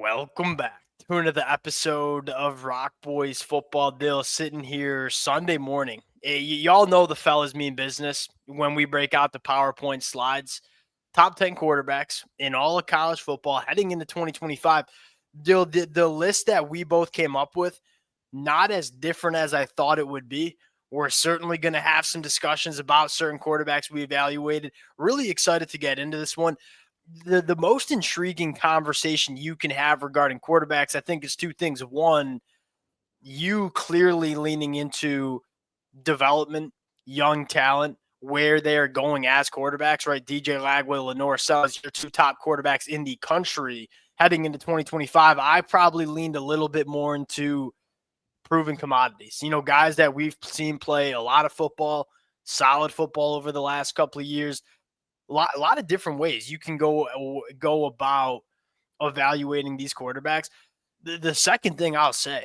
Welcome back to another episode of Rock Boys Football Deal. Sitting here Sunday morning. Y'all know the fellas mean business when we break out the PowerPoint slides. Top 10 quarterbacks in all of college football heading into 2025. The list that we both came up with, not as different as I thought it would be. We're certainly going to have some discussions about certain quarterbacks we evaluated. Really excited to get into this one. The most intriguing conversation you can have regarding quarterbacks, I think, is two things. One, you clearly leaning into development, young talent, where they are going as quarterbacks, right? DJ Lagway, LaNorris Sellers, your two top quarterbacks in the country heading into 2025. I probably leaned a little bit more into proven commodities. Guys that we've seen play a lot of football, solid football over the last couple of years. A lot of different ways you can go about evaluating these quarterbacks. The second thing I'll say,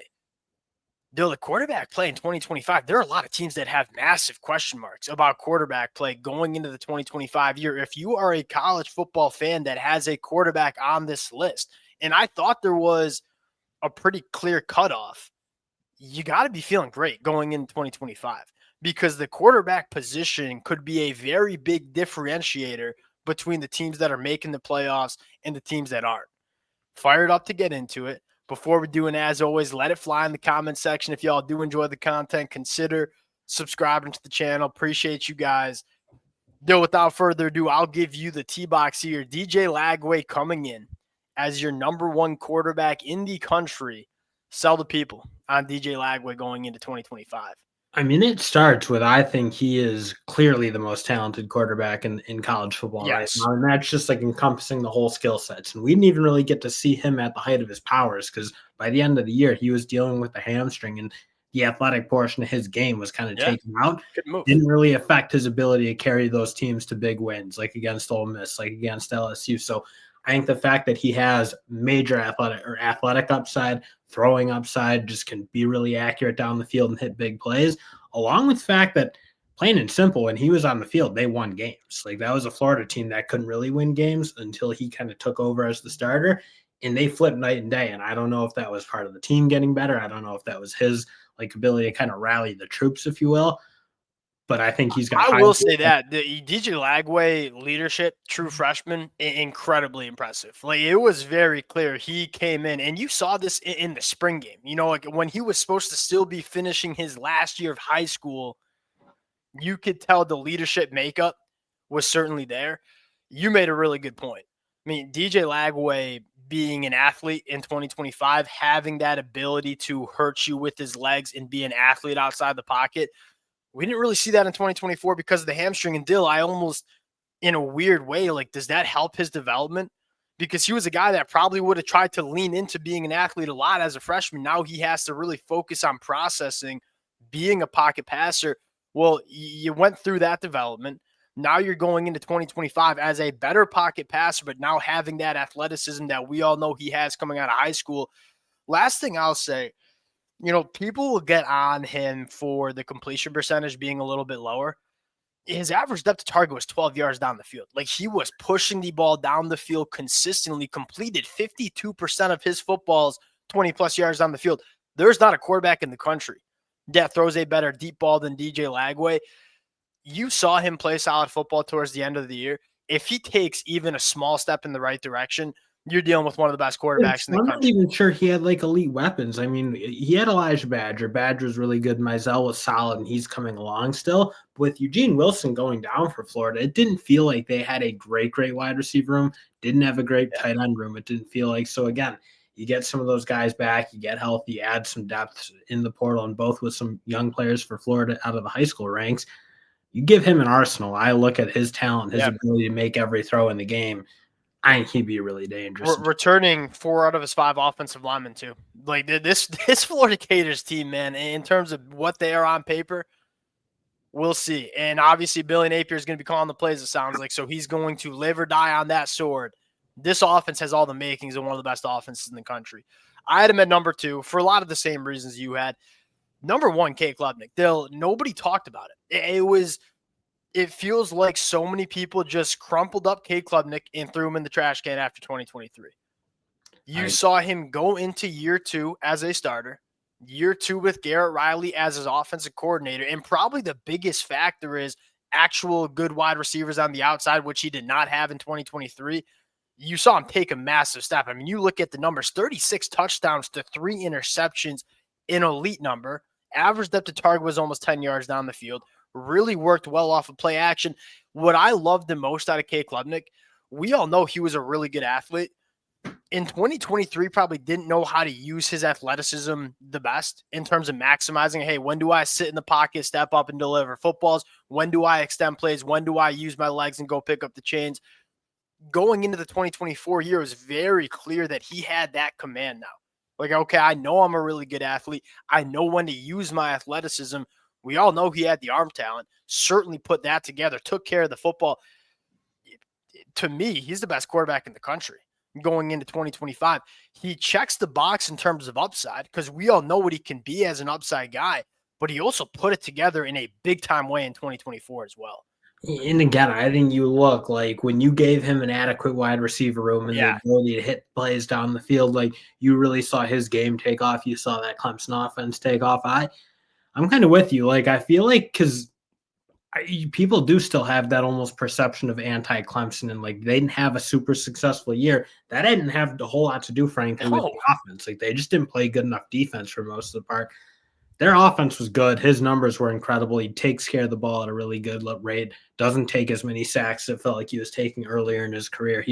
the quarterback play in 2025, there are a lot of teams that have massive question marks about quarterback play going into the 2025 year. If you are a college football fan that has a quarterback on this list, and I thought there was a pretty clear cutoff, you got to be feeling great going into 2025. Because the quarterback position could be a very big differentiator between the teams that are making the playoffs and the teams that aren't. Fired up to get into it. Before we do, and as always, let it fly in the comment section. If y'all do enjoy the content, consider subscribing to the channel. Appreciate you guys. Without further ado, I'll give you the T-box here. DJ Lagway coming in as your number one quarterback in the country. Sell the people on DJ Lagway going into 2025. I mean, it starts with, I think he is clearly the most talented quarterback in college football right now. And that's just like encompassing the whole skill sets. And we didn't even really get to see him at the height of his powers because by the end of the year, he was dealing with the hamstring and the athletic portion of his game was kind of taken out. Didn't really affect his ability to carry those teams to big wins, like against Ole Miss, like against LSU. So I think the fact that he has major athletic upside, throwing upside, just can be really accurate down the field and hit big plays, along with the fact that, plain and simple, when he was on the field, they won games. Like, that was a Florida team that couldn't really win games until he kind of took over as the starter, and they flipped night and day. And I don't know if that was part of the team getting better. I don't know if that was his ability to kind of rally the troops, if you will. But I think he's got. I will say that the DJ Lagway leadership, true freshman, incredibly impressive. Like, it was very clear he came in, and you saw this in the spring game. Like when he was supposed to still be finishing his last year of high school, you could tell the leadership makeup was certainly there. You made a really good point. I mean, DJ Lagway being an athlete in 2025, having that ability to hurt you with his legs and be an athlete outside the pocket. We didn't really see that in 2024 because of the hamstring. And Dill, I almost, in a weird way, does that help his development? Because he was a guy that probably would have tried to lean into being an athlete a lot as a freshman. Now he has to really focus on processing, being a pocket passer. Well, you went through that development. Now you're going into 2025 as a better pocket passer, but now having that athleticism that we all know he has coming out of high school. Last thing I'll say, people will get on him for the completion percentage being a little bit lower. His average depth to target was 12 yards down the field. Like, he was pushing the ball down the field consistently, completed 52% of his footballs 20-plus yards down the field. There's not a quarterback in the country that throws a better deep ball than DJ Lagway. You saw him play solid football towards the end of the year. If he takes even a small step in the right direction, you're dealing with one of the best quarterbacks in the country. I'm not even sure he had elite weapons. I mean, he had Elijah Badger. Badger's really good. Mizell was solid, and he's coming along still. But with Eugene Wilson going down for Florida, it didn't feel like they had a great wide receiver room. Didn't have a great tight end room. It didn't feel like. So again, you get some of those guys back, you get healthy, add some depth in the portal, and both with some young players for Florida out of the high school ranks. You give him an arsenal. I look at his talent, his ability to make every throw in the game. I think he'd be really dangerous. Returning 4 out of his 5 offensive linemen, too. Like, this Florida Gators team, man, in terms of what they are on paper, we'll see. And obviously, Billy Napier is going to be calling the plays, it sounds like, so he's going to live or die on that sword. This offense has all the makings of one of the best offenses in the country. I had him at number 2 for a lot of the same reasons you had. Number 1, Cade Klubnik. Nobody talked about it. It feels like so many people just crumpled up Cade Klubnik and threw him in the trash can after 2023. You saw him go into year 2 as a starter, year 2 with Garrett Riley as his offensive coordinator, and probably the biggest factor is actual good wide receivers on the outside, which he did not have in 2023. You saw him take a massive step. I mean, you look at the numbers, 36 touchdowns to 3 interceptions, an elite number. Average depth to target was almost 10 yards down the field. Really worked well off of play action. What I loved the most out of Cade Klubnik, we all know he was a really good athlete. In 2023, probably didn't know how to use his athleticism the best in terms of maximizing. Hey, when do I sit in the pocket, step up and deliver footballs? When do I extend plays? When do I use my legs and go pick up the chains? Going into the 2024 year, it was very clear that he had that command now. Like, okay, I know I'm a really good athlete. I know when to use my athleticism. We all know he had the arm talent. Certainly put that together, took care of the football. To me, he's the best quarterback in the country going into 2025. He checks the box in terms of upside because we all know what he can be as an upside guy, but he also put it together in a big-time way in 2024 as well. And again, I think you look like when you gave him an adequate wide receiver room and the ability to hit plays down the field, like you really saw his game take off. You saw that Clemson offense take off. I'm kind of with you. Like, I feel like because people do still have that almost perception of anti-Clemson, and like they didn't have a super successful year. That didn't have a whole lot to do, frankly, with the offense. Like they just didn't play good enough defense for most of the part. Their offense was good. His numbers were incredible. He takes care of the ball at a really good rate. Doesn't take as many sacks as it felt like he was taking earlier in his career.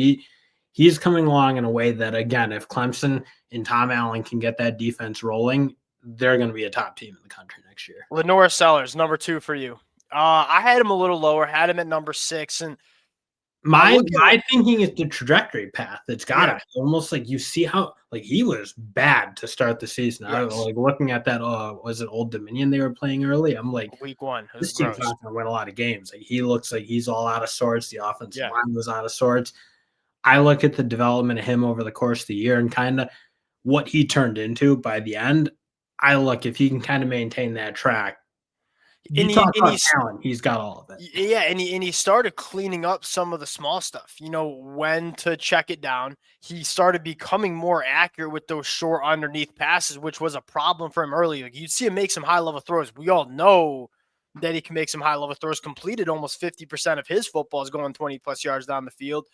He's coming along in a way that, again, if Clemson and Tom Allen can get that defense rolling, they're going to be a top team in the country next year. LaNorris Sellers, number 2 for you. I had him a little lower, had him at number 6, and my thinking is the trajectory path. It's got it. Almost like you see how like he was bad to start the season. I was like looking at that. Was it Old Dominion they were playing early? I'm like, week 1. This team's not going to win a lot of games. Like he looks like he's all out of sorts. The offensive line was out of sorts. I look at the development of him over the course of the year and kind of what he turned into by the end. I look if he can kind of maintain that track. You talk about talent, he's got all of it. Yeah, and he started cleaning up some of the small stuff. You know, when to check it down. He started becoming more accurate with those short underneath passes, which was a problem for him earlier. Like, you'd see him make some high-level throws. We all know that he can make some high-level throws. Completed almost 50% of his footballs going 20-plus yards down the field.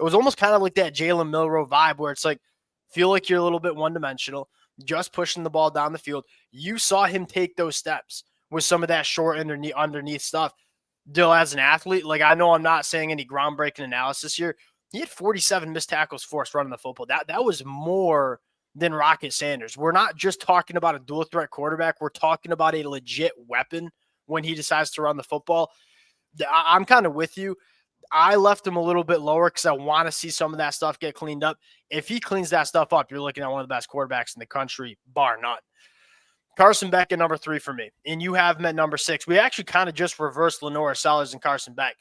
It was almost kind of like that Jalen Milroe vibe where it's like, feel like you're a little bit one-dimensional, just pushing the ball down the field. You saw him take those steps with some of that short underneath stuff. Dill, as an athlete, like I know I'm not saying any groundbreaking analysis here. He had 47 missed tackles forced running the football. That was more than Rocket Sanders. We're not just talking about a dual threat quarterback. We're talking about a legit weapon when he decides to run the football. I'm kind of with you. I left him a little bit lower because I want to see some of that stuff get cleaned up. If he cleans that stuff up, you're looking at one of the best quarterbacks in the country, bar none. Carson Beck at number 3 for me, and you have him at number 6. We actually kind of just reversed LaNorris Sellers and Carson Beck.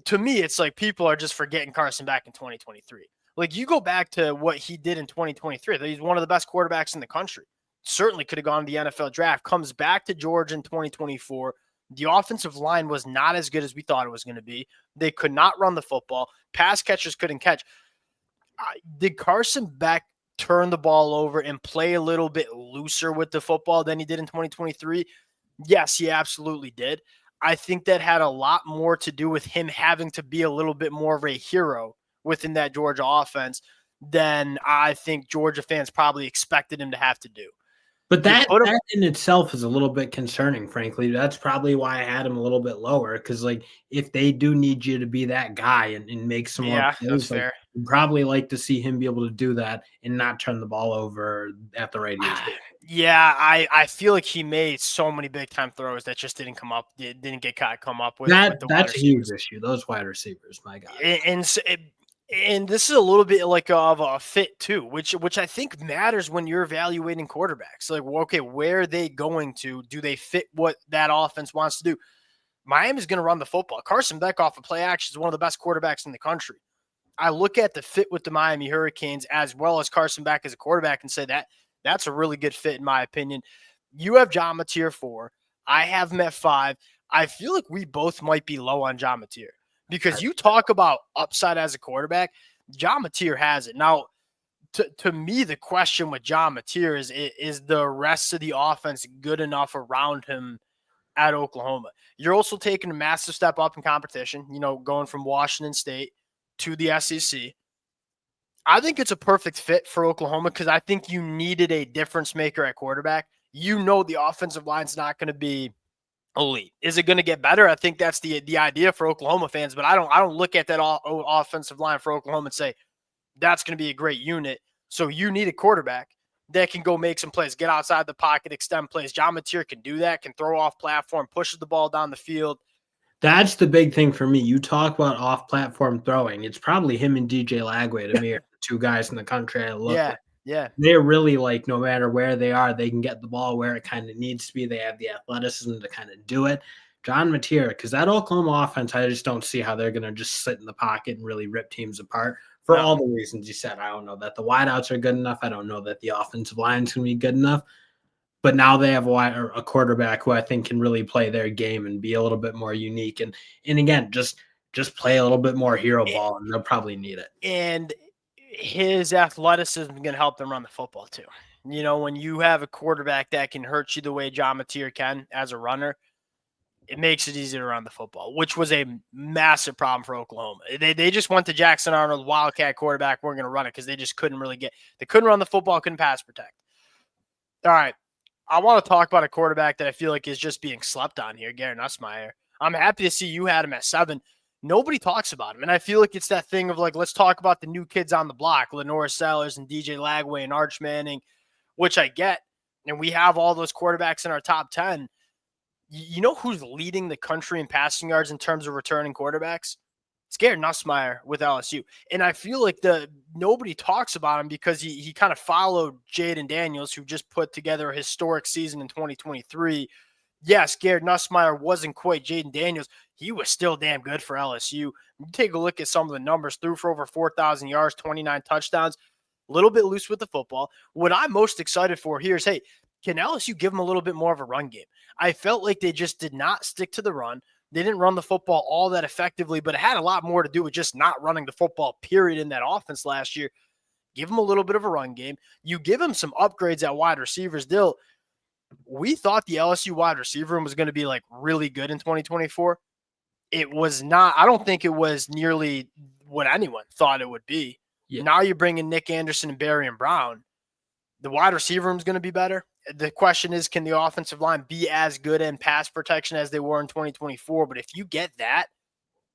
To me, it's like people are just forgetting Carson Beck in 2023. Like, you go back to what he did in 2023. He's one of the best quarterbacks in the country. Certainly could have gone to the NFL draft. Comes back to Georgia in 2024. The offensive line was not as good as we thought it was going to be. They could not run the football. Pass catchers couldn't catch. Did Carson Beck turn the ball over and play a little bit looser with the football than he did in 2023? Yes, he absolutely did. I think that had a lot more to do with him having to be a little bit more of a hero within that Georgia offense than I think Georgia fans probably expected him to have to do. But that in itself is a little bit concerning, frankly. That's probably why I had him a little bit lower, because, like, if they do need you to be that guy and make some more plays, that's fair. You'd probably like to see him be able to do that and not turn the ball over at the right age. Yeah, I feel like he made so many big-time throws that just didn't come up, didn't get come up with. That's a huge issue, those wide receivers, my God. And this is a little bit like of a fit too, which I think matters when you're evaluating quarterbacks. Like, well, okay, where are they going to? Do they fit what that offense wants to do? Miami's going to run the football. Carson Beck off of play action is one of the best quarterbacks in the country. I look at the fit with the Miami Hurricanes as well as Carson Beck as a quarterback and say that's a really good fit in my opinion. You have John Mateer 4. I have him at 5. I feel like we both might be low on John Mateer. Because you talk about upside as a quarterback, John Mateer has it. Now, to me, the question with John Mateer is the rest of the offense good enough around him at Oklahoma? You're also taking a massive step up in competition, going from Washington State to the SEC. I think it's a perfect fit for Oklahoma because I think you needed a difference maker at quarterback. The offensive line's not going to be elite. Is it going to get better? I think that's the idea for Oklahoma fans, but I don't look at that offensive line for Oklahoma and say that's going to be a great unit. So you need a quarterback that can go make some plays, get outside the pocket, extend plays. John Mateer can do that, can throw off platform, pushes the ball down the field. That's the big thing for me. You talk about off-platform throwing. It's probably him and DJ Lagway to me are the two guys in the country I look at. Yeah. They're really like, no matter where they are, they can get the ball where it kind of needs to be. They have the athleticism to kind of do it. John Mateer, because that Oklahoma offense, I just don't see how they're going to just sit in the pocket and really rip teams apart for all the reasons you said. I don't know that the wideouts are good enough. I don't know that the offensive line is going to be good enough. But now they have a quarterback who I think can really play their game and be a little bit more unique. And again, just play a little bit more hero ball, and they'll probably need it. And his athleticism is going to help them run the football too. When you have a quarterback that can hurt you the way John Mateer can as a runner, it makes it easier to run the football, which was a massive problem for Oklahoma. They just went to Jackson Arnold, Wildcat quarterback. We're going to run it because they just couldn't really they couldn't run the football, couldn't pass protect. All right. I want to talk about a quarterback that I feel like is just being slept on here, Garrett Nussmeier. I'm happy to see you had him at 7. Nobody talks about him, and I feel like it's that thing of like, let's talk about the new kids on the block, LaNorris Sellers and DJ Lagway and Arch Manning, which I get, and we have all those quarterbacks in our top 10. You know who's leading the country in passing yards in terms of returning quarterbacks? It's Garrett Nussmeier with LSU. And I feel like nobody talks about him because he kind of followed Jaden Daniels, who just put together a historic season in 2023. Yes, Garrett Nussmeier wasn't quite Jaden Daniels. He was still damn good for LSU. You take a look at some of the numbers, threw for over 4,000 yards, 29 touchdowns, a little bit loose with the football. What I'm most excited for here is, hey, can LSU give him a little bit more of a run game? I felt like they just did not stick to the run. They didn't run the football all that effectively, but it had a lot more to do with just not running the football, period, in that offense last year. Give him a little bit of a run game. You give him some upgrades at wide receivers. Dill, we thought the LSU wide receiver room was going to be like really good in 2024. It was not. I don't think it was nearly what anyone thought it would be. Yeah. Now you're bringing Nick Anderson and Barry and Brown. The wide receiver room is going to be better. The question is, can the offensive line be as good in pass protection as they were in 2024? But if you get that,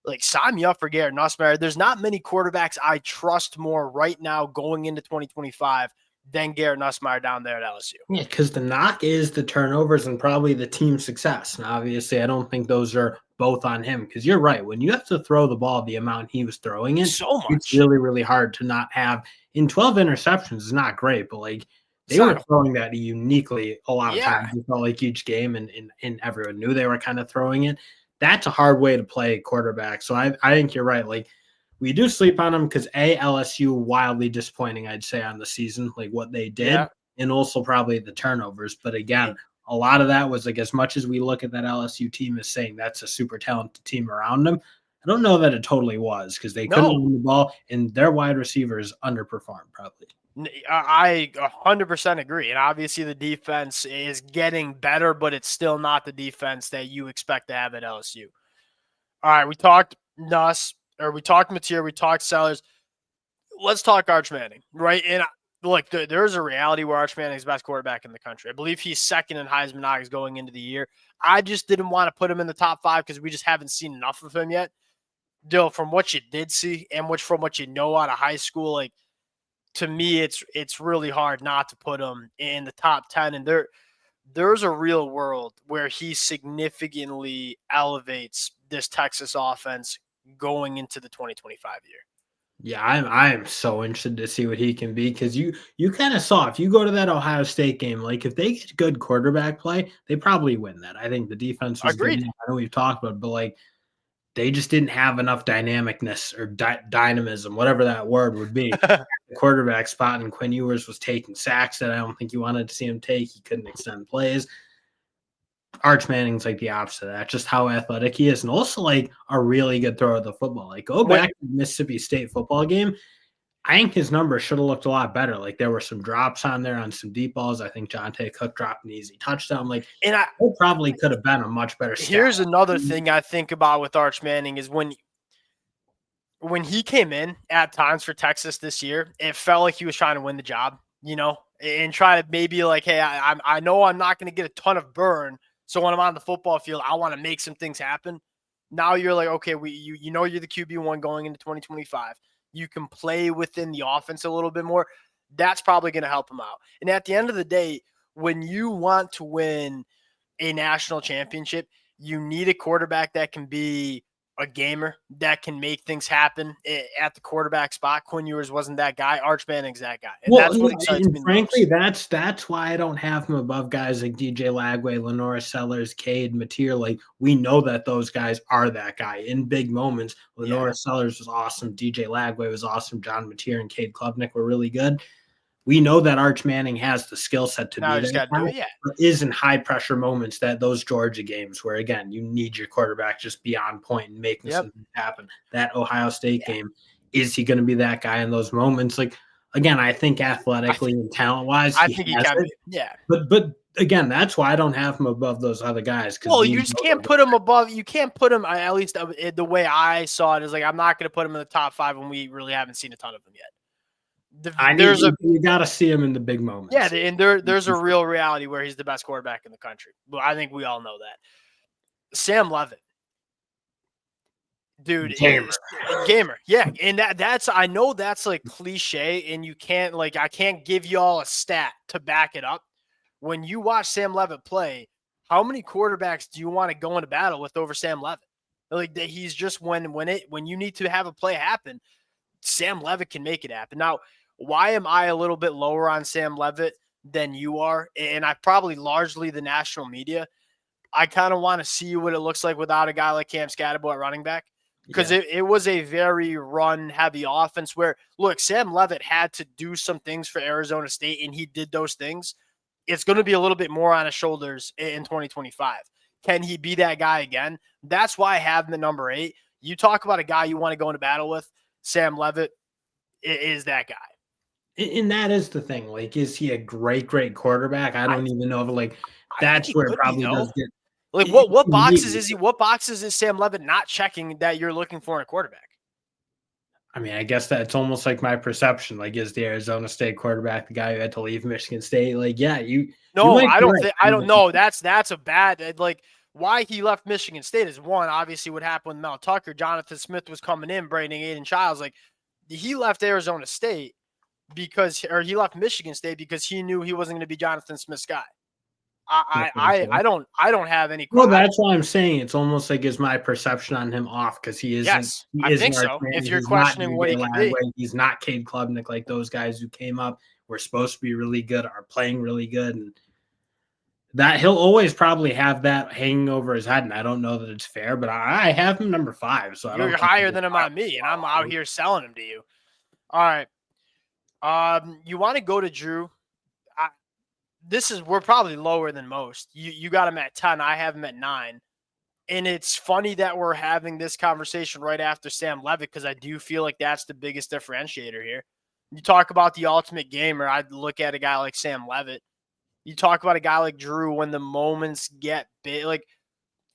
like, sign me up for Garrett Nussmeier. There's not many quarterbacks I trust more right now going into 2025 than Garrett Nussmeier down there at LSU. Yeah, because the knock is the turnovers and probably the team success. And obviously, I don't think those are both on him because you're right. When you have to throw the ball the amount he was throwing it, so much. It's really, really hard to not have. In 12 interceptions is not great, but like, they were throwing that uniquely a lot of times. It felt like each game, and everyone knew they were kind of throwing it. That's a hard way to play quarterback. So I think you're right. Like, we do sleep on them because LSU wildly disappointing, I'd say, on the season, like what they did, and also probably the turnovers. But again, a lot of that was like, as much as we look at that LSU team as saying that's a super talented team around them, I don't know that it totally was because they couldn't run the ball and their wide receivers underperformed probably. I 100% agree. And obviously the defense is getting better, but it's still not the defense that you expect to have at LSU. All right, we talked we talked Mateer, we talked Sellers. Let's talk Arch Manning, right? And look, there's a reality where Arch Manning is the best quarterback in the country. I believe he's second in Heisman odds going into the year. I just didn't want to put him in the top 5 because we just haven't seen enough of him yet. Dill, from what you did see and from what you know out of high school, like, to me, it's really hard not to put him in the top 10. And there's a real world where he significantly elevates this Texas offense going into the 2025 year. Yeah, I'm so interested to see what he can be because you kind of saw, if you go to that Ohio State game, like, if they get good quarterback play, they probably win that. I think the defense was good. I know we've talked about it, but like, they just didn't have enough dynamicness or dynamism, whatever that word would be. The quarterback spot, and Quinn Ewers was taking sacks that I don't think you wanted to see him take. He couldn't extend plays. Arch Manning's like the opposite of that, just how athletic he is, and also like a really good thrower of the football. Like, go back to the Mississippi State football game. I think his numbers should have looked a lot better. Like there were some drops on there on some deep balls. I think Jonte Cook dropped an easy touchdown. Like it probably could have been a much better stat. Here's another thing I think about with Arch Manning is when he came in at times for Texas this year, it felt like he was trying to win the job, and try to maybe like, hey, I know I'm not going to get a ton of burn, so when I'm on the football field, I want to make some things happen. Now you're like, okay, you know you're the QB1 going into 2025. You can play within the offense a little bit more. That's probably going to help him out. And at the end of the day, when you want to win a national championship, you need a quarterback that can be a gamer, that can make things happen at the quarterback spot. Quinn Ewers wasn't that guy. Arch Manning's that guy. And that's what excites me frankly, that's why I don't have him above guys like DJ Lagway, LaNorris Sellers, Cade, Mateer. Like, we know that those guys are that guy in big moments. LaNorris Sellers was awesome. DJ Lagway was awesome. John Mateer and Cade Klubnik were really good. We know that Arch Manning has the skill set to be that guy. But is in high pressure moments, that those Georgia games where, again, you need your quarterback just be on point and making something happen. That Ohio State game, is he going to be that guy in those moments? Like, again, I think athletically and talent wise, I think he can be. Yeah. But again, that's why I don't have him above those other guys. Well, you just can't put him above. You can't put him, at least the way I saw it, is like, I'm not going to put him in the top 5 when we really haven't seen a ton of them yet. You got to see him in the big moments. Yeah, and there's a real reality where he's the best quarterback in the country. Well, I think we all know that. Sam Leavitt, dude, gamer, yeah, and that's I know that's like cliche, and you can't I can't give you all a stat to back it up. When you watch Sam Leavitt play, how many quarterbacks do you want to go into battle with over Sam Leavitt? Like, he's just when you need to have a play happen, Sam Leavitt can make it happen. Now, why am I a little bit lower on Sam Leavitt than you are? And I probably largely the national media. I kind of want to see what it looks like without a guy like Cam Scatterbo at running back, because it was a very run-heavy offense where, look, Sam Leavitt had to do some things for Arizona State, and he did those things. It's going to be a little bit more on his shoulders in 2025. Can he be that guy again? That's why I have him at number 8. You talk about a guy you want to go into battle with, Sam Leavitt is that guy. And that is the thing. Like, is he a great quarterback? I don't even know if that's where it probably does get. Like, what boxes is he? What boxes is Sam Leavitt not checking that you're looking for in a quarterback? I mean, I guess that's almost like my perception. Like, is the Arizona State quarterback the guy who had to leave Michigan State? Like, yeah, No, I don't think. I don't know. That's a bad. Like, why he left Michigan State is one. Obviously, what happened with Mel Tucker, Jonathan Smith was coming in, braiding Aiden Childs. Like, he left Arizona State he left Michigan State because he knew he wasn't going to be Jonathan Smith's guy. I don't have any. Well, that's why I'm saying it's almost like is my perception on him off, because he isn't. Yes, I think so. If you're questioning what he can be, he's not Cade Klubnik, like those guys who came up were supposed to be really good, are playing really good, and that he'll always probably have that hanging over his head. And I don't know that it's fair, but I have him number 5. So you're higher than him on me, and I'm out here selling him to you. All right. You want to go to Drew? We're probably lower than most. You got him at 10. I have him at 9. And it's funny that we're having this conversation right after Sam Leavitt, because I do feel like that's the biggest differentiator here. You talk about the ultimate gamer, I'd look at a guy like Sam Leavitt. You talk about a guy like Drew when the moments get big. Like,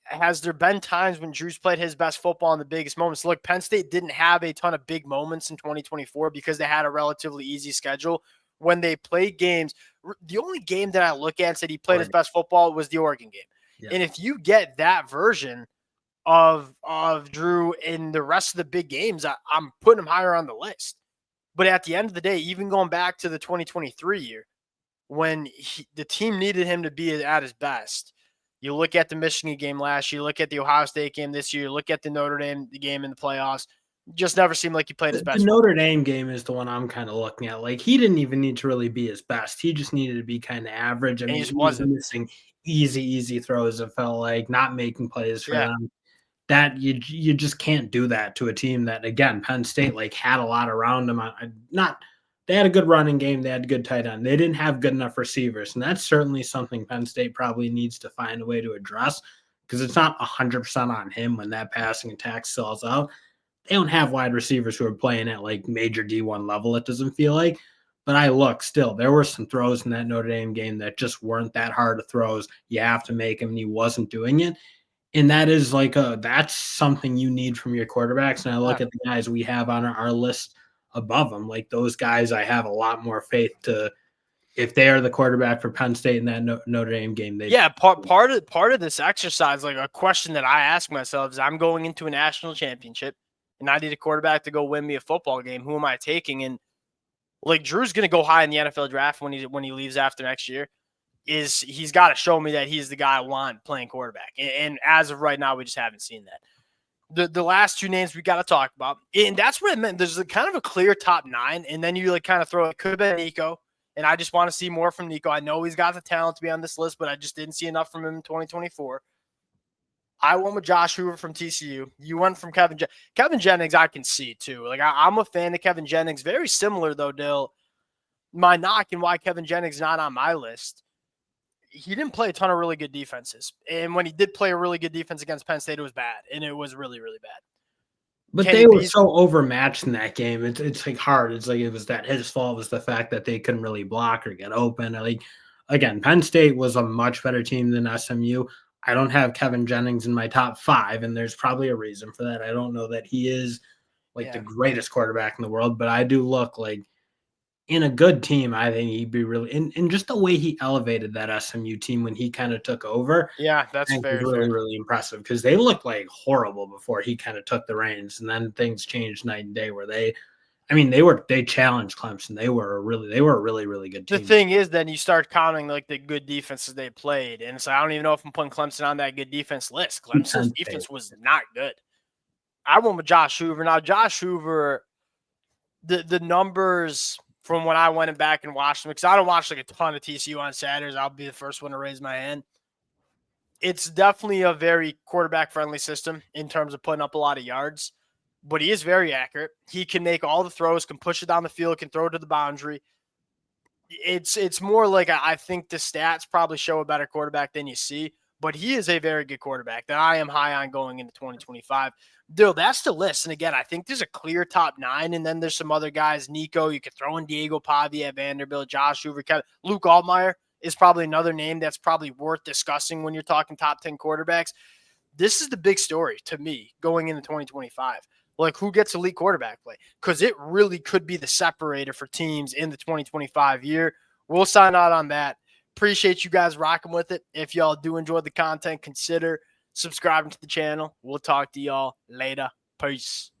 has there been times when Drew's played his best football in the biggest moments? Look, Penn State didn't have a ton of big moments in 2024 because they had a relatively easy schedule. When they played games, the only game that I look at and said he played his best football was the Oregon game. Yeah. And if you get that version of Drew in the rest of the big games, I'm putting him higher on the list. But at the end of the day, even going back to the 2023 year, when the team needed him to be at his best, you look at the Michigan game last year, you look at the Ohio State game this year, you look at the Notre Dame game in the playoffs, just never seemed like he played his best. The Notre Dame game is the one I'm kind of looking at. Like, he didn't even need to really be his best. He just needed to be kind of average. I mean, he was missing easy throws. It felt like not making plays for them. That you just can't do that to a team that, again, Penn State had a lot around them. They had a good running game. They had a good tight end. They didn't have good enough receivers, and that's certainly something Penn State probably needs to find a way to address, because it's not 100% on him when that passing attack sells out. they don't have wide receivers who are playing at like major D1 level, it doesn't feel like. But I look still, there were some throws in that Notre Dame game that just weren't that hard of throws. You have to make them, and he wasn't doing it. And that is that's something you need from your quarterbacks. And I look at the guys we have on our list above them, like those guys, I have a lot more faith to, if they are the quarterback for Penn State in that Notre Dame game. Part of this exercise, like a question that I ask myself is, I'm going into a national championship and I need a quarterback to go win me a football game. Who am I taking? And like Drew's going to go high in the NFL draft when he leaves after next year. He's got to show me that he's the guy I want playing quarterback. And as of right now, we just haven't seen that. The last two names we got to talk about, and that's what it meant. There's kind of a clear top 9, and then you like kind of throw it. Could have been Nico, and I just want to see more from Nico. I know he's got the talent to be on this list, but I just didn't see enough from him in 2024. I went with Josh Hoover from TCU. You went from Kevin Jennings. I can see too. Like I'm a fan of Kevin Jennings. Very similar though, Dill. My knock and why Kevin Jennings not on my list. He didn't play a ton of really good defenses. And when he did play a really good defense against Penn State, it was bad. And it was really, really bad. But they were so overmatched in that game. It's like hard. It's like it was that his fault was the fact that they couldn't really block or get open. Like, again, Penn State was a much better team than SMU. I don't have Kevin Jennings in my top 5, and there's probably a reason for that. I don't know that he is the greatest quarterback in the world, but I do look like in a good team, I think he'd be really in just the way he elevated that SMU team when he kind of took over. Yeah, that's very really, really impressive because they looked like horrible before he kind of took the reins, and then things changed night and day where they challenged Clemson. They were a really, really good team. The thing is, then you start counting like the good defenses they played, and so I don't even know if I'm putting Clemson on that good defense list. Clemson's defense was not good. I went with Josh Hoover. Now, Josh Hoover, the numbers from when I went back and watched them, because I don't watch like a ton of TCU on Saturdays. I'll be the first one to raise my hand. It's definitely a very quarterback-friendly system in terms of putting up a lot of yards, but he is very accurate. He can make all the throws, can push it down the field, can throw it to the boundary. It's more like I think the stats probably show a better quarterback than you see, but he is a very good quarterback that I am high on going into 2025. Dude, that's the list. And again, I think there's a clear top 9, and then there's some other guys. Nico, you could throw in Diego Pavia at Vanderbilt, Josh Hoover, Luke Altmaier is probably another name that's probably worth discussing when you're talking top 10 quarterbacks. This is the big story to me going into 2025. Like, who gets elite quarterback play? Because it really could be the separator for teams in the 2025 year. We'll sign out on that. Appreciate you guys rocking with it. If y'all do enjoy the content, consider subscribing to the channel. We'll talk to y'all later. Peace.